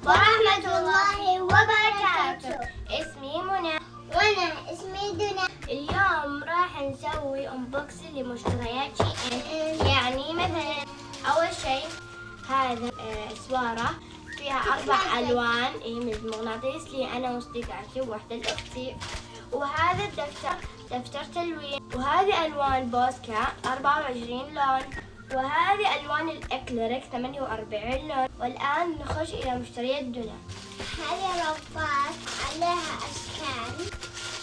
ورحمة الله وبركاته. اسمي منى. وأنا اسمي دنا. اليوم راح نسوي unboxing لمشتريات شي يعني مثلا أول شيء هذا سوارة فيها 4 ألوان من المغناطيس لي أنا وصديقاتي وواحدة لأختي. وهذا الدفتر دفتر تلوين. وهذه ألوان بوسكا 24 لون. وهذه ألوان الأكليريك 48 لون. والآن نخش إلى مشتريات دنا. هذه رباط عليها أشكال.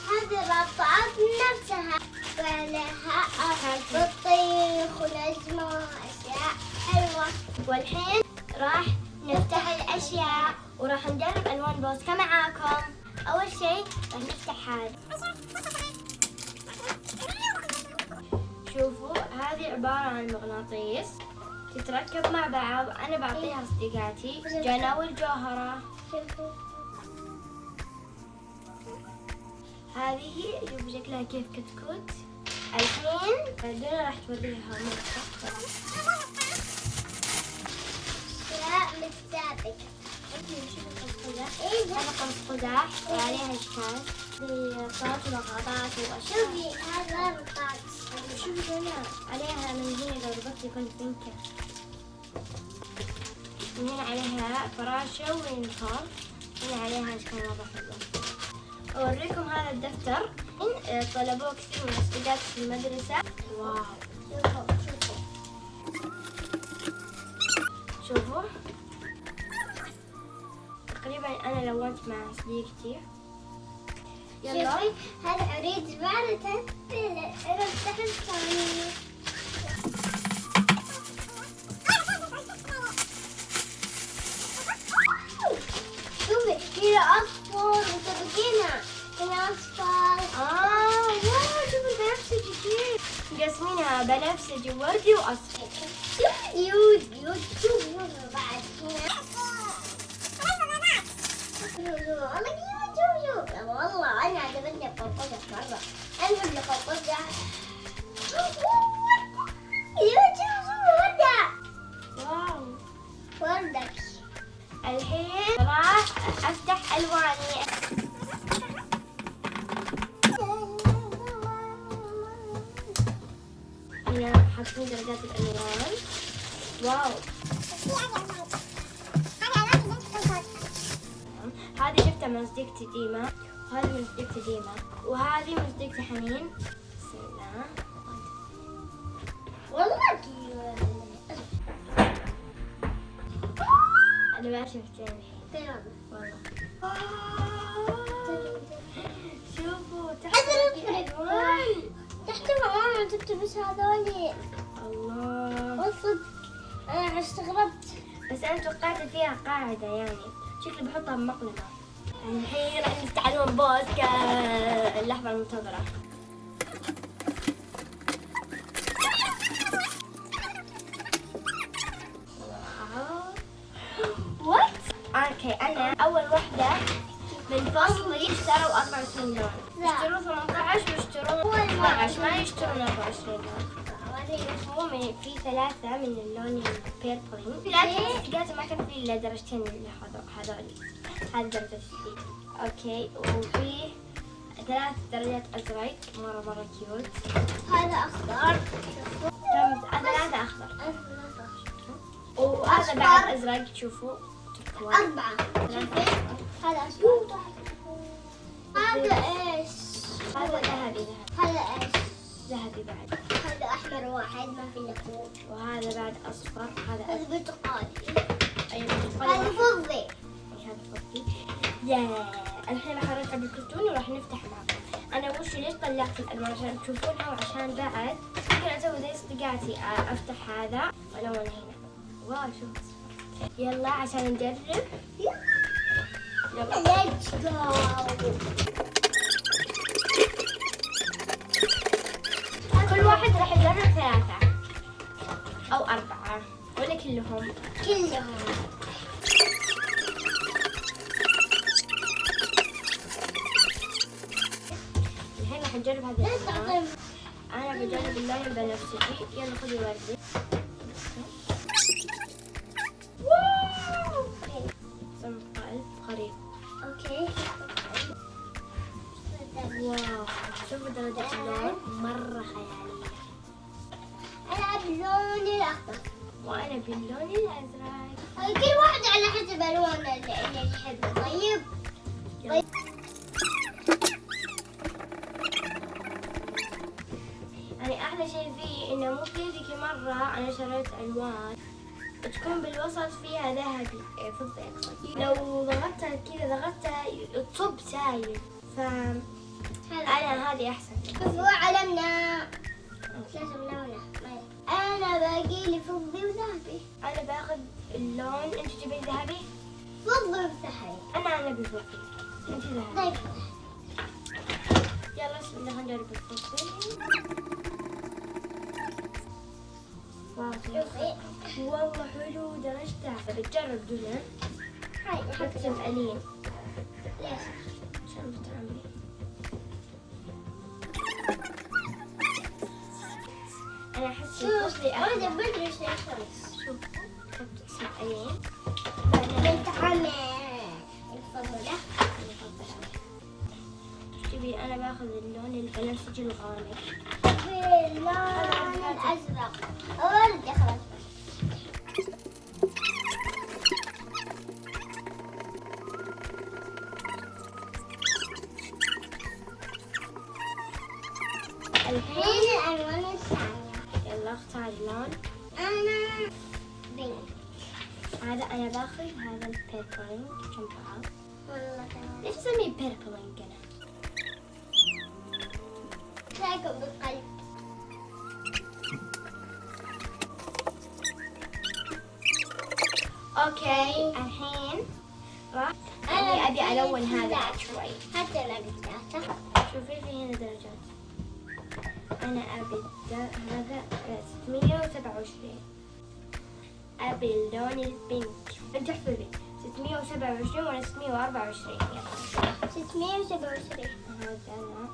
هذه رباط نفسها وعليها بطيخ ونجمة وأشياء حلوة. والحين راح نفتح الأشياء وراح نجرب ألوان بوسكا معاكم. أول شيء راح نفتح هذا. شوفوا هذه عبارة عن مغناطيس تتركب مع بعض. أنا بعطيها صديقاتي جنى والجوهرة. هذه شوفوا شكلها كيف كتكوت. الحين دنا راح توريها مرة. لا متسابقة. هذا قمص قزح وعليها أشكال رباط ومغاطات وأشياء. شوفي هذا رباط. شوفي هنا عليها من هنا لو ربطت يكون بينكة. من هنا عليها فراشة وينفر. هنا عليها أشكال مرة حلوة. أوريكم هذا الدفتر طلبوه كثير من أصدقائي في المدرسة. واو شوفوا تقريبا أنا لونت مع صديقتي. يلا شوفي هذا أريد زبالة. أنا أفتح الثاني. شوفي هنا أصفر وتبقينا هنا أصفر. واو شوفوا البنفسجي كيف مقسمينها بنفسجي وردي وأصفر. شوفي يود شوفي يود بعد هنا. والله أنا عجبتني القوقزة مرة. أنا أحب القوقزة. واو وردة. الحين راح أفتح ألواني. هنا حاطين درجات الألوان. واو هذه جبتها من صديقتي ديما. وهذه من صديقتي ديما. وهذه من صديقتي حنين. بسم الله. والله كيوت. أنا ما شفتها الحين والله. شوفوا تحت الألوان. تحتها أنا تكتبس هذولي. الله والصدق أنا استغربت. بس أنا توقعت فيها قاعدة يعني شكلي بحطها بمقلمة. الحين راح نفتح ألوان بوسكا. اللحظة المنتظرة. وات؟ اوكي انا اول وحدة من فصلي اشتروا 24 لون. يشتروا 18 ويشتروا 12 ما يشترون 24 لون. شوفوا في 3 من اللون البيربل. لكن صدقاتي ما كان في الا درجتين هذول. هذه درجة جديدة. اوكي وفي 3 درجات ازرق مرة كيوت. هذا أخضر. هذا اخضر. وهذا بعد ازرق. شوفوا 4. هذا أسود. هذا إيش؟ هذا ذهبي. هذا إيش؟ ذهبي بعد. هذا أحمر واحد ما في إلا فوق. وهذا بعد اصفر. هذا هذا برتقالي. اي هذا فضي. هذا فضي. يا الحين راح نرجع بالكرتون وراح نفتح معكم. انا ليش طلعت الالوان عشان تشوفونها وعشان بعد ممكن اسوي زي صديقاتي افتح هذا والون هنا. واو شوف يلا عشان نجرب. يلا Let's go. كل واحد راح يجرب 3 أو 4 ولا كلهم؟ كلهم. الحين راح نجرب هذه الألوان. أنا بجرب اللون البنفسجي. يلا خذي وردي. واو شوفوا درجة اللون مرة خيالية. أنا باللون الأخضر. وأنا باللون الأزرق. كل واحد على حسب ألوان اللي يحبه. طيب. يعني أحلى شيء فيه إنه مو في ذيك مرة أنا شريت ألوان تكون بالوسط فيها ذهبي فضي أقصد. لو ضغطتها كذا ضغطتها تصب سايل. أنا هذه أحسن. شوفوا علمنا. لازم لونه. أنا باقي لي فضي وذهبي. أنا باخذ اللون. أنت تبين ذهبي؟ فضي وذهبي. أنا بفضي. أنت ذهبي. طيب. يلا بسم الله خلينا نجرب الفضي. شوفي. والله حلو درجته. بتجرب دولة. هاي حط تفعلين. ليش؟ عشان بتعملي. أنا أحس الفضي أنا أحلى. بدري ايش الشمس. شوف حط تفعلين. بنت عمي. الفضل ده. شوفي أنا باخذ اللون البنفسجي الغامق. باللون الأزرق. ورد خلاص. الحين الألوان الثانية. يلا اختار لون. أنا بينك. هذا أنا باخذ هذا البيربلينج جنب بعض. والله تمام. ليش أسميه بيربلينج أنا؟ تاكل بالقلب. أوكي الحين راح أبي ألون هذا شوي. حتى أنا بالثلاثة. شوفي في هنا درجات. أنا أبي هذا 627. أبي اللون البينك. أنت احفظي 627 ولا 624. يلا 627. هذا أنا.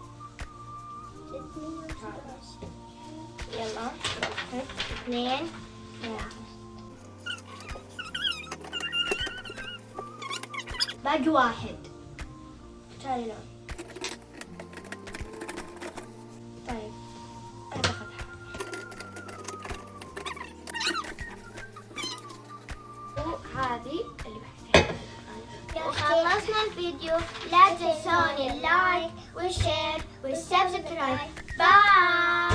627. يلا واحد اثنين ثلاثة. باقي واحد. اختاري لون. طيب أنا باخذها. وهذه اللي بعدها. وخلصنا الفيديو. لا تنسوني اللايك والشير والسبسكرايب. باي.